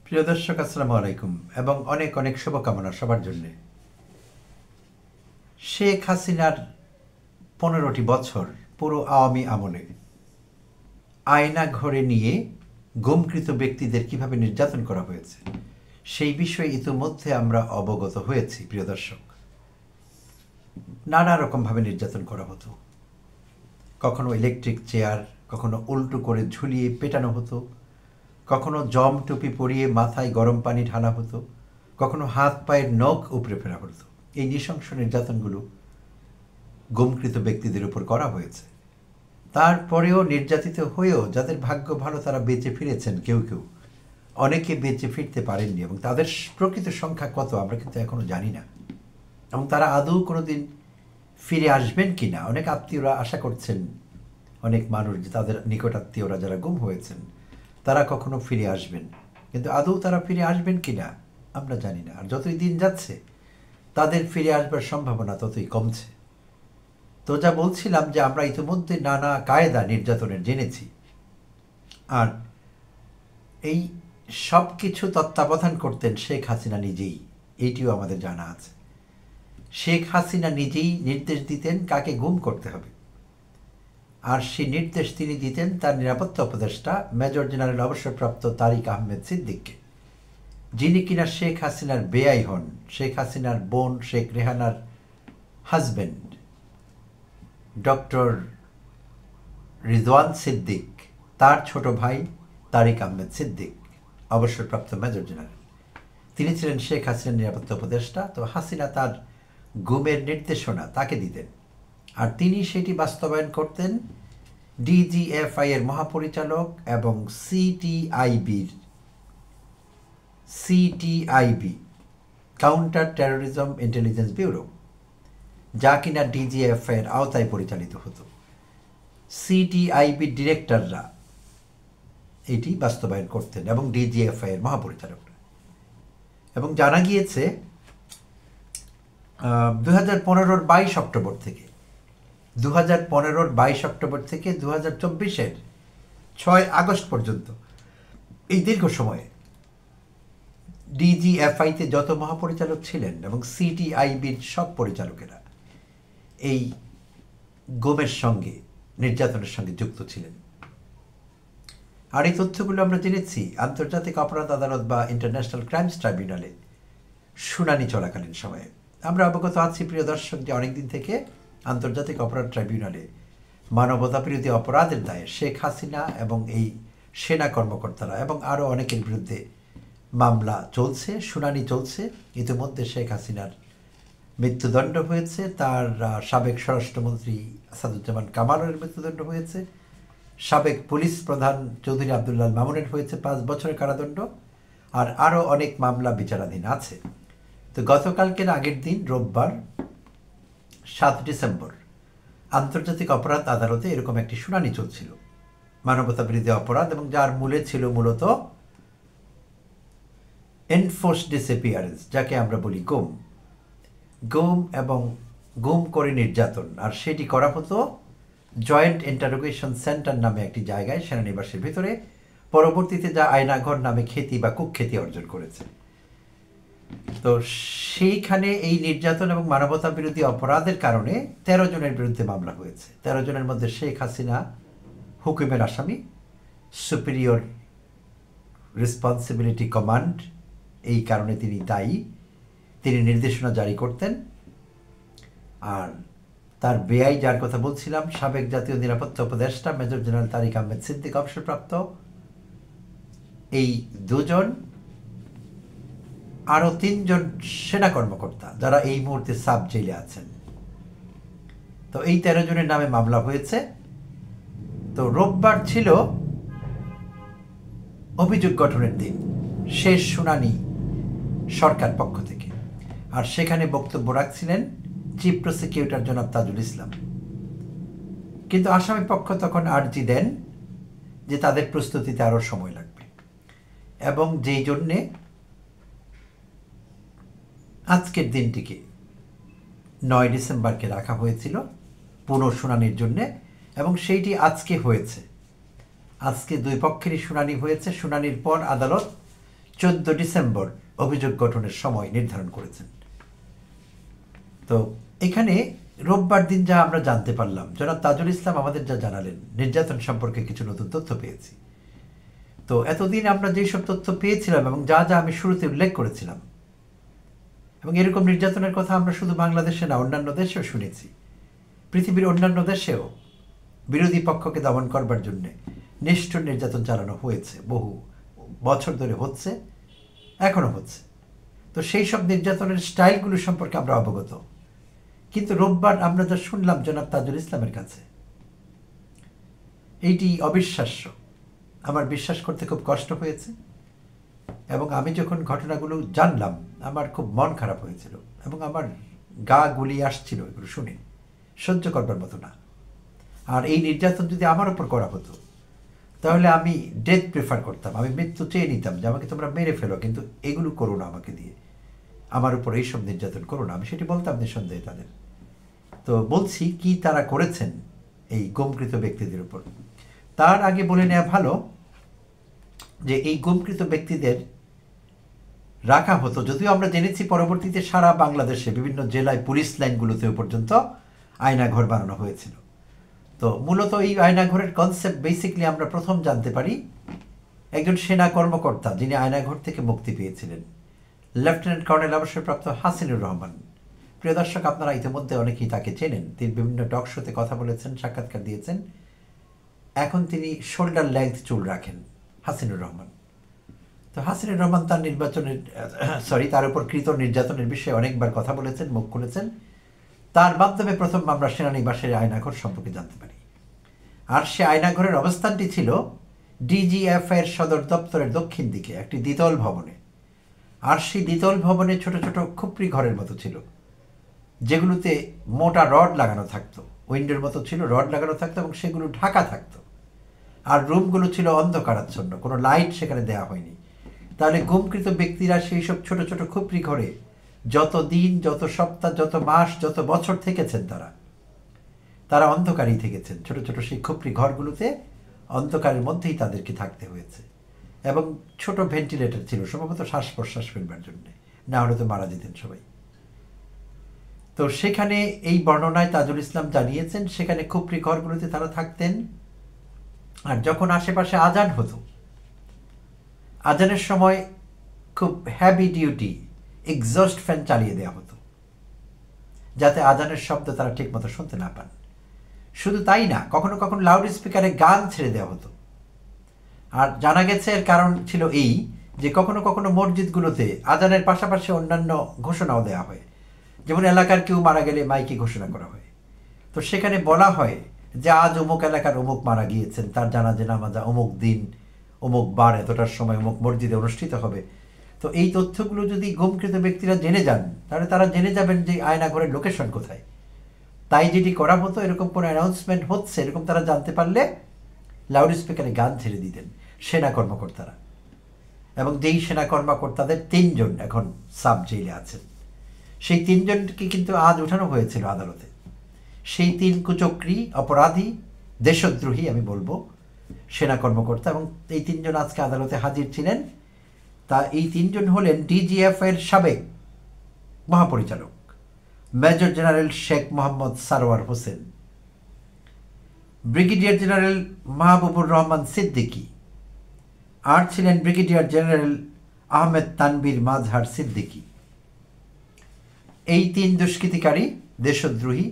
প্রিয় দর্শক, আসসালামু আলাইকুম এবং অনেক অনেক শুভকামনা সবার জন্যে। শেখ হাসিনার 15টি বছর পুরো আওয়ামী আমলে আয়না ঘরে নিয়ে গুমকৃত ব্যক্তিদের কিভাবে নির্যাতন করা হয়েছে সেই বিষয়ে ইতিমধ্যে আমরা অবগত হয়েছি। প্রিয় দর্শক, নানা রকমভাবে নির্যাতন করা হতো। কখনো ইলেকট্রিক চেয়ার, কখনো উল্টো করে ঝুলিয়ে পেটানো হতো, কখনো জম টুপি পরিয়ে মাথায় গরম পানি ঢালা হতো, কখনো হাত পায়ের নখ উপড়ে ফেলা হতো। এই নৃশংস নির্যাতনগুলো গুমকৃত ব্যক্তিদের উপর করা হয়েছে। তারপরেও নির্যাতিত হয়েও যাদের ভাগ্য ভালো তারা বেঁচে ফিরেছেন, কেউ কেউ, অনেকে বেঁচে ফিরতে পারেননি এবং তাদের প্রকৃত সংখ্যা কত আমরা কিন্তু এখনও জানি না, এবং তারা আদৌ কোনো দিন ফিরে আসবেন কি না। অনেক আত্মীয়রা আশা করছেন, অনেক মানুষ যে তাদের নিকট আত্মীয়রা যারা গুম হয়েছেন তারা কখনো ফিরে আসবেন, কিন্তু আদৌ তারা ফিরে আসবেন কি না আমরা জানি না। আর যতই দিন যাচ্ছে তাদের ফিরে আসবার সম্ভাবনা ততই কমছে। তো যা বলছিলাম যে আমরা ইতিমধ্যে নানা কায়দা নির্যাতনের জেনেছি, আর এই সব কিছু তত্ত্বাবধান করতেন শেখ হাসিনা নিজেই, এইটিও আমাদের জানা আছে। শেখ হাসিনা নিজেই নির্দেশ দিতেন কাকে গুম করতে হবে, আর সেই নির্দেশ তিনি দিতেন তার নিরাপত্তা উপদেষ্টা মেজর জেনারেল অবসরপ্রাপ্ত তারিক আহমেদ সিদ্দিককে, যিনি কিনা শেখ হাসিনার বেয়াই হন, শেখ হাসিনার বোন শেখ রেহানার হাজব্যান্ড ডক্টর রিজওয়ান সিদ্দিক, তার ছোট ভাই তারিক আহমেদ সিদ্দিক, অবসরপ্রাপ্ত মেজর জেনারেল। তিনি ছিলেন শেখ হাসিনার নিরাপত্তা উপদেষ্টা। তো হাসিনা তার গুমের নির্দেশনা তাকে দিতেন, আর তিনি সেটি বাস্তবায়ন করতেন ডিজিএফআই এর মহাপরিচালক এবং CTIB counter terrorism intelligence bureau, যা কিনা ডিজিএফআই এর আওতায় পরিচালিত হতো। সিটিআইবি ডিরেক্টররা এটি বাস্তবায়ন করতেন এবং ডিজিএফআই এর মহাপরিচালকরা। এবং জানা গিয়েছে 2015-র 22 অক্টোবর থেকে 2024-এর 6 আগস্ট পর্যন্ত এই দীর্ঘ সময়ে ডিজিএফআইতে যত মহাপরিচালক ছিলেন এবং সিটিআইবির সব পরিচালকেরা এই গুমের সঙ্গে, নির্যাতনের সঙ্গে যুক্ত ছিলেন। আর এই তথ্যগুলো আমরা জেনেছি আন্তর্জাতিক অপরাধ আদালত বা ইন্টারন্যাশনাল ক্রাইমস ট্রাইব্যুনালে শুনানি চলাকালীন সময়ে। আমরা অবগত আছি প্রিয় দর্শক যে অনেকদিন থেকে আন্তর্জাতিক অপরাধ ট্রাইব্যুনালে মানবতাবিরোধী অপরাধের দায়ে শেখ হাসিনা এবং এই সেনা কর্মকর্তারা এবং আরও অনেকের বিরুদ্ধে মামলা চলছে, শুনানি চলছে। ইতিমধ্যে শেখ হাসিনার মৃত্যুদণ্ড হয়েছে, তার সাবেক স্বরাষ্ট্রমন্ত্রী আসাদুজ্জামান কামালের মৃত্যুদণ্ড হয়েছে, সাবেক পুলিশ প্রধান চৌধুরী আবদুল্লাহ মামুনের হয়েছে 5 বছরের কারাদণ্ড, আর আরও অনেক মামলা বিচারাধীন আছে। তো গতকালকের আগের দিন রোববার 7 ডিসেম্বর আন্তর্জাতিক অপরাধ আদালতে এরকম একটি শুনানি চলছিল, মানবতা বিরোধী অপরাধ, এবং যার মূলে ছিল মূলত এনফোর্স ডিসঅ্যাপিয়ারেন্স, যাকে আমরা বলি গুম এবং গুম করে নির্যাতন। আর সেটি করা হতো জয়েন্ট ইন্টারোগেশন সেন্টার নামে একটি জায়গায় সেনানিবাসের ভিতরে, পরবর্তীতে যা আয়নাঘর নামে খ্যাতি বা কুখ্যাতি অর্জন করেছে। তো সেইখানে এই নির্যাতন এবং মানবতা বিরোধী অপরাধের কারণে 13 জনের বিরুদ্ধে মামলা হয়েছে। 13 জনের মধ্যে শেখ হাসিনা হুকুমের আসামি, সুপিরিয়র রেসপন্সিবিলিটি কমান্ড, এই কারণে তিনি দায়ী, তিনি নির্দেশনা জারি করতেন। আর তার বেআই, যার কথা বলছিলাম, সাবেক জাতীয় নিরাপত্তা উপদেষ্টা মেজর জেনারেল তারিক আহমেদ সিদ্দিক অবসরপ্রাপ্ত, এই দুজন, আরও 3 জন সেনা কর্মকর্তা যারা এই মুহূর্তে সাব জেলে আছেন। তো এই 13 জনের নামে মামলা হয়েছে। তো রোববার ছিল অভিযোগ গঠনের দিন, শেষ শুনানি সরকার পক্ষ থেকে, আর সেখানে বক্তব্য রাখছিলেন চিফ প্রসিকিউটর জনাব তাজুল ইসলাম। কিন্তু আসামি পক্ষ তখন আর্জি দেন যে তাদের প্রস্তুতিতে আরও সময় লাগবে, এবং যেই জন্যে আজকের দিনটিকে 9 ডিসেম্বরকে রাখা হয়েছিল পুনঃশুনানির জন্যে, এবং সেইটি আজকে হয়েছে। আজকে 2 পক্ষেরই শুনানি হয়েছে। শুনানির পর আদালত ডিসেম্বর অভিযোগ গঠনের সময় নির্ধারণ করেছেন। তো এখানে রোববার দিন যা আমরা জানতে পারলাম, জনাব তাজুল ইসলাম আমাদের যা জানালেন, নির্যাতন সম্পর্কে কিছু নতুন তথ্য পেয়েছি। তো এতদিন আমরা যেসব তথ্য পেয়েছিলাম এবং যা যা আমি শুরুতে উল্লেখ করেছিলাম, এবং এরকম নির্যাতনের কথা আমরা শুধু বাংলাদেশে না, অন্যান্য দেশেও শুনেছি। পৃথিবীর অন্যান্য দেশেও বিরোধী পক্ষকে দমন করবার জন্যে নিষ্ঠুর নির্যাতন চালানো হয়েছে, বহু বছর ধরে হচ্ছে, এখনও হচ্ছে। তো সেই সব নির্যাতনের স্টাইলগুলো সম্পর্কে আমরা অবগত। কিন্তু রোববার আমরা যা শুনলাম জনাব তাজুল ইসলামের কাছে, এইটি অবিশ্বাস্য। আমার বিশ্বাস করতে খুব কষ্ট হয়েছে, এবং আমি যখন ঘটনাগুলো জানলাম আমার খুব মন খারাপ হয়েছিল এবং আমার গা গুলিয়ে আসছিল এগুলো শুনে। সহ্য করবার মতো না। আর এই নির্যাতন যদি আমার উপর করা হতো তাহলে আমি ডেথ প্রেফার করতাম, আমি মৃত্যু চেয়ে নিতাম যে আমাকে তোমরা মেরে ফেলো, কিন্তু এগুলো করো না আমাকে দিয়ে, আমার উপর এইসব নির্যাতন করো না, আমি সেটি বলতাম নিঃসন্দেহে তাদের। তো বলছি কি তারা করেছেন এই গুমকৃত ব্যক্তিদের উপর। তার আগে বলে নেওয়া ভালো যে এই গুমকৃত ব্যক্তিদের রাখা হতো, যদিও আমরা জেনেছি পরবর্তীতে সারা বাংলাদেশে বিভিন্ন জেলায় পুলিশ লাইনগুলোতে পর্যন্ত আয়নাঘর বানানো হয়েছিল। তো মূলত এই আয়নাঘরের কনসেপ্ট বেসিকলি আমরা প্রথম জানতে পারি একজন সেনা কর্মকর্তা যিনি আয়নাঘর থেকে মুক্তি পেয়েছিলেন, লেফটেন্যান্ট কর্নেল অবসরপ্রাপ্ত হাসিনুর রহমান। প্রিয় দর্শক, আপনারা ইতিমধ্যে অনেকেই তাকে চেনেন, তিনি বিভিন্ন টক শোতে কথা বলেছেন, সাক্ষাৎকার দিয়েছেন। এখন তিনি শোল্ডার লেংথ চুল রাখেন, হাসিনুর রহমান। তো হাসিনুর রহমান তার তার উপর কৃত নির্যাতনের বিষয়ে অনেকবার কথা বলেছেন, মুখ খুলেছেন। তার মাধ্যমে প্রথম আমরা সেনানিবাসের আয়নাঘর সম্পর্কে জানতে পারি। আর সে আয়নাঘরের অবস্থানটি ছিল ডিজিএফআই সদর দপ্তরের দক্ষিণ দিকে একটি দ্বিতল ভবনে। আর সেই দ্বিতল ভবনে ছোট ছোট খুপড়ি ঘরের মতো ছিল, যেগুলোতে মোটা রড লাগানো থাকতো, উইন্ডোর মতো ছিল, রড লাগানো থাকতো এবং সেগুলো ঢাকা থাকতো। আর রুমগুলো ছিল অন্ধকারাচ্ছন্ন, কোনো লাইট সেখানে দেওয়া হয়নি। তাহলে গুমকৃত ব্যক্তিরা সেই সব ছোট ছোট খুপড়ি ঘরে যত দিন, যত সপ্তাহ, যত মাস, যত বছর থেকেছেন তারা অন্ধকারেই থেকেছেন। ছোট ছোট সেই খুপড়ি ঘরগুলোতে অন্ধকারের মধ্যেই তাদেরকে থাকতে হয়েছে, এবং ছোট ভেন্টিলেটর ছিল সম্ভবত শ্বাস প্রশ্বাস ফেলবার জন্য, না হলে তো মারা যেতেন সবাই। তো সেখানে এই বর্ণনায় তাজুল ইসলাম জানিয়েছেন সেখানে খুপড়ি ঘরগুলোতে তারা থাকতেন। আর যখন আশেপাশে আজান হতো, আজানের সময় খুব হ্যাভি ডিউটি এক্সস্ট ফ্যান চালিয়ে দেওয়া হতো, যাতে আজানের শব্দ তারা ঠিকমতো শুনতে না পান। শুধু তাই না, কখনো কখনো লাউড স্পিকারে গান ছেড়ে দেওয়া হতো। আর জানা গেছে এর কারণ ছিল এই যে কখনো কখনো মসজিদগুলোতে আজানের পাশাপাশি অন্যান্য ঘোষণাও দেওয়া হয়, যেমন এলাকার কেউ মারা গেলে মাইকে ঘোষণা করা হয়। তো সেখানে বলা হয় যে আজ অমুক এলাকার অমুক মারা গিয়েছেন, তার জানাজা নামাজ অমুক দিন অমুক বার এতটার সময় অমুক মসজিদে অনুষ্ঠিত হবে। তো এই তথ্যগুলো যদি গুমকৃত ব্যক্তিরা জেনে যান তাহলে তারা জেনে যাবেন যে আয়নাঘরের লোকেশন কোথায়। তাই যেটি করা হতো, এরকম কোনো অ্যানাউন্সমেন্ট হচ্ছে এরকম তারা জানতে পারলে লাউড স্পিকারে গান ছেড়ে দিতেন সেনা কর্মকর্তারা। এবং যেই সেনা কর্মকর্তাদের 3 জন এখন সাব জেলে আছেন, সেই 3 জনকে কিন্তু আজ উঠানো হয়েছিল আদালতে। সেই 3 কুচক্রী, অপরাধী, দেশদ্রোহী আমি বলবো সেনা কর্মকর্তা, এবং এই 3 জন আজকে আদালতে হাজির ছিলেন। তা এই 3 জন হলেন ডিজিএফআই-এর সাবেক মহাপরিচালক major general Sheikh Mohammad Sarwar Hossain, brigadier general Mahbubur Rahman Siddiqui, আর ছিলেন ব্রিগেডিয়ার জেনারেল আহমেদ তানবীর মাজহার সিদ্দিকী। এই 3 দুষ্কৃতিকারী, দেশদ্রোহী,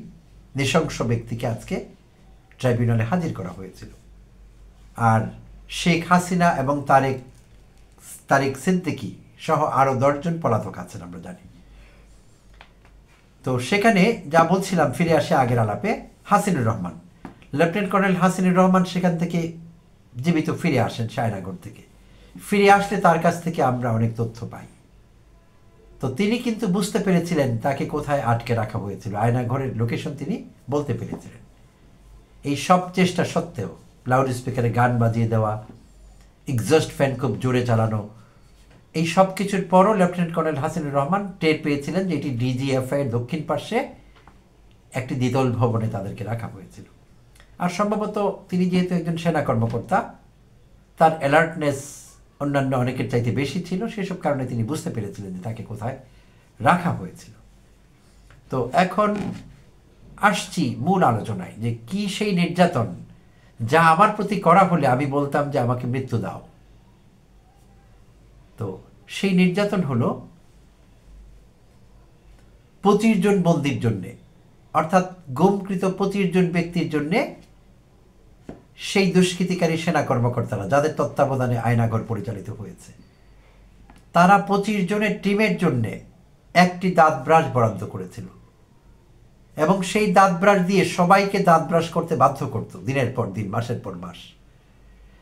নৃশংস ব্যক্তিকে আজকে ট্রাইব্যুনালে হাজির করা হয়েছিল। আর শেখ হাসিনা এবং তারেক সিদ্দিকী সহ আরও 10 জন পলাতক আছেন আমরা জানি। তো সেখানে যা বলছিলাম, ফিরে আসে আগের আলাপে, হাসিনুর রহমান, লেফটেন্যান্ট কর্নেল হাসিনুর রহমান সেখান থেকে জীবিত ফিরে আসেন আয়নাঘর থেকে। ফিরে আসলে তার কাছ থেকে আমরা অনেক তথ্য পাই। তো তিনি কিন্তু বুঝতে পেরেছিলেন তাকে কোথায় আটকে রাখা হয়েছিল, আয়নাঘরের লোকেশন তিনি বলতে পেরেছিলেন। এই সব চেষ্টা সত্ত্বেও লাউড স্পিকারে গান বাজিয়ে দেওয়া, এক্সস্ট ফ্যান খুব জোরে চালানো, এই সব কিছুর পরও লেফটেন্যান্ট কর্নেল হাসিনুর রহমান টের পেয়েছিলেন যে এটি ডিজিএফআই-এর দক্ষিণ পার্শ্বে একটি দ্বিতল ভবনে তাদেরকে রাখা হয়েছিল। আর সম্ভবত তিনি যেহেতু একজন সেনা কর্মকর্তা, তার অ্যালার্টনেস অন্যান্য অনেকের চাইতে বেশি ছিল, সেসব কারণে তিনি বুঝতে পেরেছিলেন যে তাকে কোথায় রাখা হয়েছিল। তো এখন আসছি মূল আলোচনায়, যে কি সেই নির্যাতন যা আমার প্রতি করা হলে আমি বলতাম যে আমাকে মৃত্যু দাও। তো সেই নির্যাতন হলো 25 জন বন্দীর জন্যে, অর্থাৎ গুমকৃত 25 জন ব্যক্তির জন্যে সেই দুষ্কৃতিকারী সেনা কর্মকর্তারা যাদের তত্ত্বাবধানে আয়নাঘর পরিচালিত হয়েছে, তারা 25 জনের টিমের জন্যে একটি দাঁত ব্রাশ বরাদ্দ করেছিল এবং সেই দাঁত ব্রাশ দিয়ে সবাইকে দাঁত ব্রাশ করতে বাধ্য করত দিনের পর দিন, মাসের পর মাস,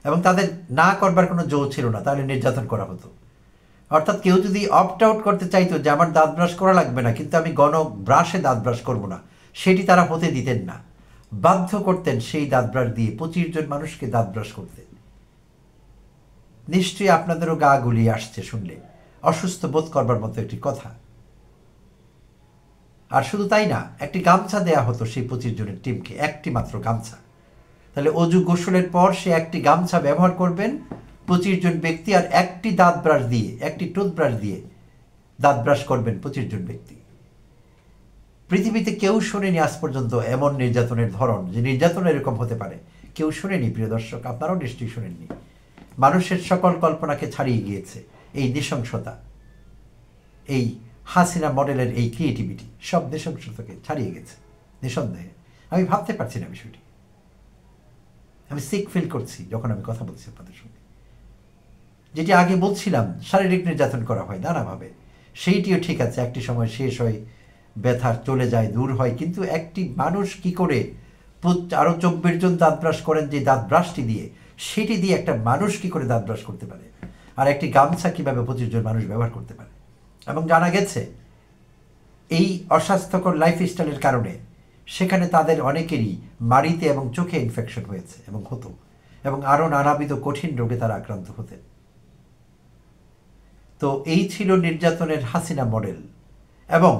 এবং তাদের না করবার কোনো জো ছিল না, তাহলে নির্যাতন করা হতো। অর্থাৎ কেউ যদি অপ্ট আউট করতে চাইতো যে আমার দাঁত ব্রাশ করা লাগবে না, কিন্তু আমি গণ ব্রাশে দাঁত ব্রাশ করবো না, সেটি তারা হতে দিতেন না, বাধ্য করতেন সেই দাঁত ব্রাশ দিয়ে 25 জন মানুষকে দাঁত ব্রাশ করতে। নিশ্চয়ই আপনাদেরও গা গুলিয়ে আসছে শুনলে, অসুস্থ বোধ করবার মতো একটি কথা। আর শুধু তাই না, একটি গামছা দেয়া হতো সেই 25 জনের টিমকে, একটি মাত্র গামছা। তাহলে অজু গোসলের পর সে একটি গামছা ব্যবহার করবেন 25 জন ব্যক্তি, আর একটি দাঁত ব্রাশ দিয়ে, একটি টুথব্রাশ দিয়ে দাঁত ব্রাশ করবেন 25 জন ব্যক্তি। পৃথিবীতে কেউ শোনেনি আজ পর্যন্ত এমন নির্যাতনের ধরন, যে নির্যাতন এরকম হতে পারে, কেউ শোনেনি। প্রিয় দর্শক, আপনারাও নিশ্চয়ই শোনেননি। মানুষের সকল কল্পনাকে ছাড়িয়ে গিয়েছে এই নৃশংসতা, এই হাসিনা মডেলের এই ক্রিয়েটিভিটি, সব নৃশংসতাকে ছাড়িয়ে গেছে নিঃসন্দেহে। আমি ভাবতে পারছি না বিষয়টি, আমি সিক ফিল করছি যখন আমি কথা বলছি আপনাদের সঙ্গে। যেটি আগে বলছিলাম শারীরিক নির্যাতন করা হয় নানাভাবে, সেইটিও ঠিক আছে, একটি সময় শেষ হয়, ব্যথা চলে যায়, দূর হয়, কিন্তু একটি মানুষ কি করে আরো 24 জন দাঁত ব্রাশ করেন যে দাঁত ব্রাশটি দিয়ে, সেটি দিয়ে একটা মানুষ কি করে দাঁত ব্রাশ করতে পারে, আর একটি গামছা কিভাবে 25 জন মানুষ ব্যবহার করতে পারে। এবং জানা গেছে এই অস্বাস্থ্যকর লাইফস্টাইলের কারণে সেখানে তাদের অনেকেরই মাড়িতে এবং চোখে ইনফেকশন হয়েছে এবং হতো, এবং আরও নানাবিধ কঠিন রোগে তারা আক্রান্ত হতেন। তো এই ছিল নির্যাতনের হাসিনা মডেল, এবং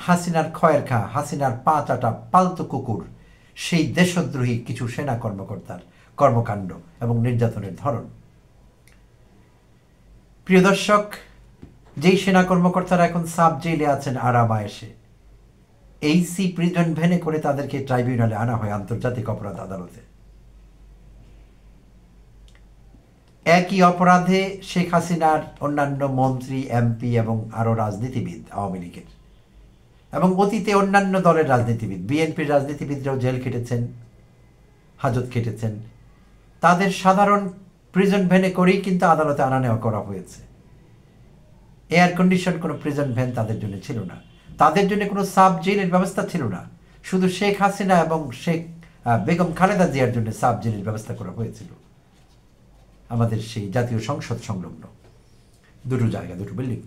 হাসিনার খয়ের খা, হাসিনার পা চাটা পালতু কুকুর সেই দেশদ্রোহী কিছু সেনা কর্মকর্তার কর্মকাণ্ড এবং নির্যাতনের ধরন। প্রিয় দর্শক, যেই সেনা কর্মকর্তারা এখন সাব জেলে আছেন আরামায়েশে, এইসি প্রিজন ভ্যানে করে তাদেরকে ট্রাইব্যুনালে আনা হয়, আন্তর্জাতিক অপরাধ আদালতে। একই অপরাধে শেখ হাসিনার অন্যান্য মন্ত্রী, এমপি এবং আরও রাজনীতিবিদ, আওয়ামী লীগের এবং অতীতে অন্যান্য দলের রাজনীতিবিদ, বিএনপির রাজনীতিবিদরাও জেল খেটেছেন, হাজত খেটেছেন, তাদের সাধারণ প্রিজন ভ্যানে করেই কিন্তু আদালতে আনা নেওয়া করা হয়েছে। এয়ার কন্ডিশন কোনো প্রিজন ভ্যান তাদের জন্য ছিল না, তাদের জন্য কোনো সাব জেলের ব্যবস্থা ছিল না, শুধু শেখ হাসিনা এবং শেখ বেগম খালেদা জিয়ার জন্য সাব জেলের ব্যবস্থা করা হয়েছিল আমাদের সেই জাতীয় সংসদ সংলগ্ন দুটো জায়গা, দুটো বিল্ডিং।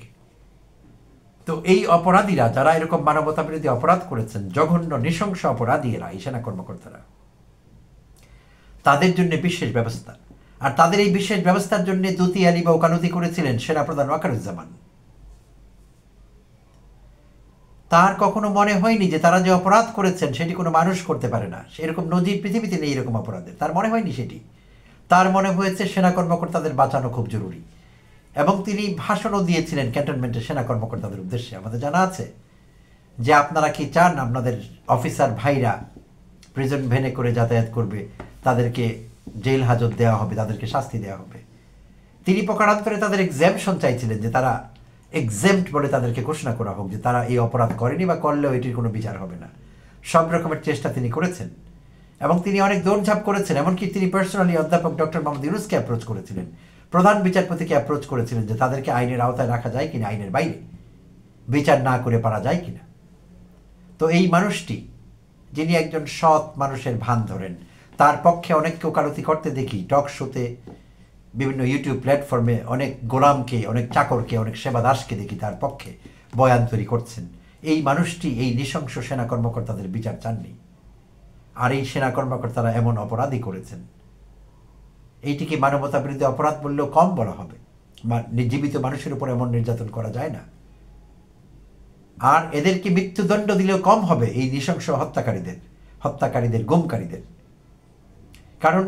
তো এই অপরাধীরা, যারা এরকম মানবতা বিরোধী অপরাধ করেছেন, জঘন্য নৃশংস অপরাধীরা, এই সেনা কর্মকর্তারা, তাদের জন্য বিশেষ ব্যবস্থা। আর তাদের এই বিশেষ ব্যবস্থার জন্য দুতি আলী বা ওকালতি করেছিলেন সেনাপ্রধান ওয়াকারুজ্জামান। তার কখনো মনে হয়নি যে তারা যে অপরাধ করেছেন সেটি কোনো মানুষ করতে পারে না, সেরকম নজির পৃথিবীতে নেই এরকম অপরাধের, তার মনে হয়নি সেটি। তার মনে হয়েছে সেনা কর্মকর্তাদের বাঁচানো খুব জরুরি, এবং তিনি ভাষণও দিয়েছিলেন ক্যান্টনমেন্টের সেনা কর্মকর্তাদের উদ্দেশ্যে। আমাদের জানা আছে যে আপনারা কি চান আপনাদের অফিসার ভাইরা প্রিজন ভ্যানে করে যাতায়াত করবে, তাদেরকে জেল হাজত দেওয়া হবে, তাদেরকে শাস্তি দেওয়া হবে। তিনি প্রকারান্তরে তাদের এক্সাম্পশন চাইছিলেন, যে তারা এক্সাম্পট বলে তাদেরকে ঘোষণা করা হোক যে তারা এই অপরাধ করেনি, বা করলেও এটির কোনো বিচার হবে না। সব রকমের চেষ্টা তিনি করেছেন, এবং তিনি অনেক দৌড়ঝাঁপ করেছেন। এমনকি তিনি পার্সোনালি অধ্যাপক ডক্টর মোহাম্মদ ইউনূসকে অ্যাপ্রোচ করেছিলেন, প্রধান বিচারপতিকে অ্যাপ্রোচ করেছিলেন যে তাদেরকে আইনের আওতায় রাখা যায় কিনা, আইনের বাইরে বিচার না করে পারা যায় কিনা। তো এই মানুষটি, যিনি একজন সৎ মানুষের ভান ধরেন, তার পক্ষে অনেককে ওকালতি করতে দেখি টক শোতে, বিভিন্ন ইউটিউব প্ল্যাটফর্মে অনেক গোলামকে, অনেক চাকরকে, অনেক সেবাদাসকে দেখি তার পক্ষে বয়ান তৈরি করছেন। এই মানুষটি এই নৃশংস সেনা কর্মকর্তাদের বিচার চাননি, আর এই সেনা কর্মকর্তারা এমন অপরাধই করেছেন। এইটিকে মানবতা বিরোধী অপরাধ বললেও কম বলা হবে, জীবিত মানুষের উপর এমন নির্যাতন করা যায় না। আর এদেরকে মৃত্যুদণ্ড দিলেও কম হবে এই নৃশংস হত্যাকারীদের, গুমকারীদের। কারণ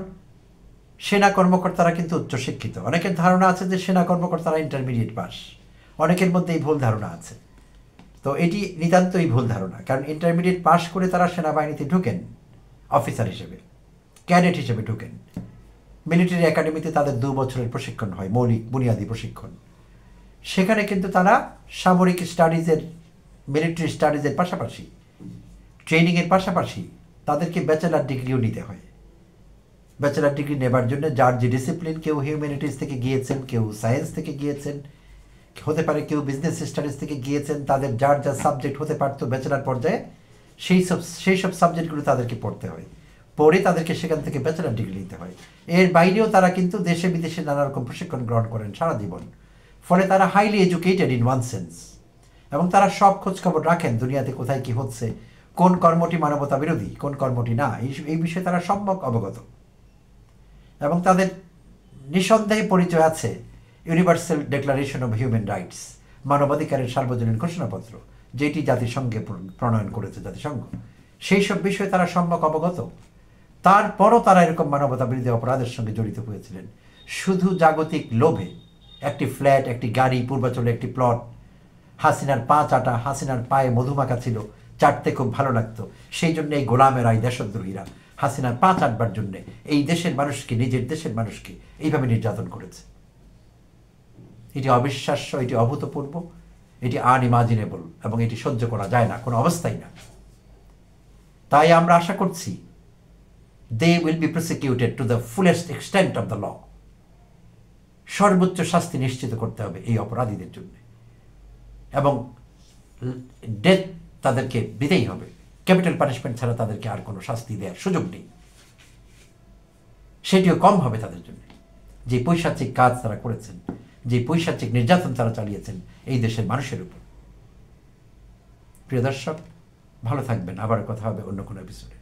সেনা কর্মকর্তারা কিন্তু উচ্চশিক্ষিত। অনেকের ধারণা আছে যে সেনা কর্মকর্তারা ইন্টারমিডিয়েট পাস, অনেকের মধ্যে এই ভুল ধারণা আছে। তো এটি নিতান্তই ভুল ধারণা, কারণ ইন্টারমিডিয়েট পাস করে তারা সেনাবাহিনীতে ঢুকেন অফিসার হিসেবে, ক্যাডেট হিসেবে ঢুকেন। মিলিটারি একাডেমিতে তাদের 2 বছরের প্রশিক্ষণ হয়, মৌলিক বুনিয়াদী প্রশিক্ষণ। সেখানে কিন্তু তারা সামরিক স্টাডিজের, মিলিটারি স্টাডিজের পাশাপাশি, ট্রেনিংয়ের পাশাপাশি তাদেরকে ব্যাচেলার ডিগ্রিও নিতে হয়। ব্যাচেলার ডিগ্রি নেবার জন্য যার যে ডিসিপ্লিন, কেউ হিউম্যানিটিস থেকে গিয়েছেন, কেউ সায়েন্স থেকে গিয়েছেন, হতে পারে কেউ বিজনেস স্টাডিজ থেকে গিয়েছেন, তাদের যার যা সাবজেক্ট হতে পারতো ব্যাচেলার পর্যায়ে সেই সব সাবজেক্টগুলো তাদেরকে পড়তে হয়, পড়ে তাদেরকে সেখান থেকে ব্যাচেলার ডিগ্রি নিতে হয়। এর বাইরেও তারা কিন্তু দেশে বিদেশে নানা রকম প্রশিক্ষণ গ্রহণ করেন সারা জীবন। ফলে তারা highly educated in one sense, এবং তারা সব খোঁজখবর রাখেন দুনিয়াতে কোথায় কি হচ্ছে, কোন কর্মটি মানবতা বিরোধী, কোন কর্মটি না, এই বিষয়ে তারা সম্যক অবগত। এবং তাদের নিঃসন্দেহে পরিচয় আছে universal declaration of human rights, মানবাধিকারের সার্বজনীন ঘোষণাপত্র, যেটি জাতিসংঘে প্রণয়ন করেছে জাতিসংঘ। সেই সব বিষয়ে তারা সম্যক অবগত। তারপরও তারা এরকম মানবতা বিরোধী অপরাধের সঙ্গে জড়িত হয়েছিলেন শুধু জাগতিক লোভে। একটি ফ্ল্যাট, একটি গাড়ি, পূর্বাচলে একটি প্লট, হাসিনার পা চাটা, হাসিনার পায়ে মধুমাখা ছিল, চাটতে খুব ভালো লাগতো, সেই জন্য এই গোলামেরা, এই দেশদ্রোহীরা হাসিনার পা চাটবার জন্যে এই দেশের মানুষকে, নিজের দেশের মানুষকে এইভাবে নির্যাতন করেছে। এটি অবিশ্বাস্য, এটি অভূতপূর্ব, এটি আনইমাজিনেবল, এবং এটি সহ্য করা যায় না কোনো অবস্থায় না। তাই আমরা আশা করছি they will be prosecuted to the fullest extent of the law. সর্বোচ্চ শাস্তি নিশ্চিত করতে হবে এই অপরাধীদের জন্য, এবং ডেথ তাদেরকে দিতেই হবে। ক্যাপিটাল পানিশমেন্ট ছাড়া তাদেরকে আর কোনো শাস্তি দেওয়ার সুযোগ নেই। সেটিও কম হবে তাদের জন্য, যে পৈশাচিক কাজ তারা করেছেন, যে পৈশাচিক নির্যাতন তারা চালিয়েছেন এই দেশের মানুষের উপর। প্রিয় দর্শক, ভালো থাকবেন, আবার কথা হবে অন্য কোনো এপিসোডে।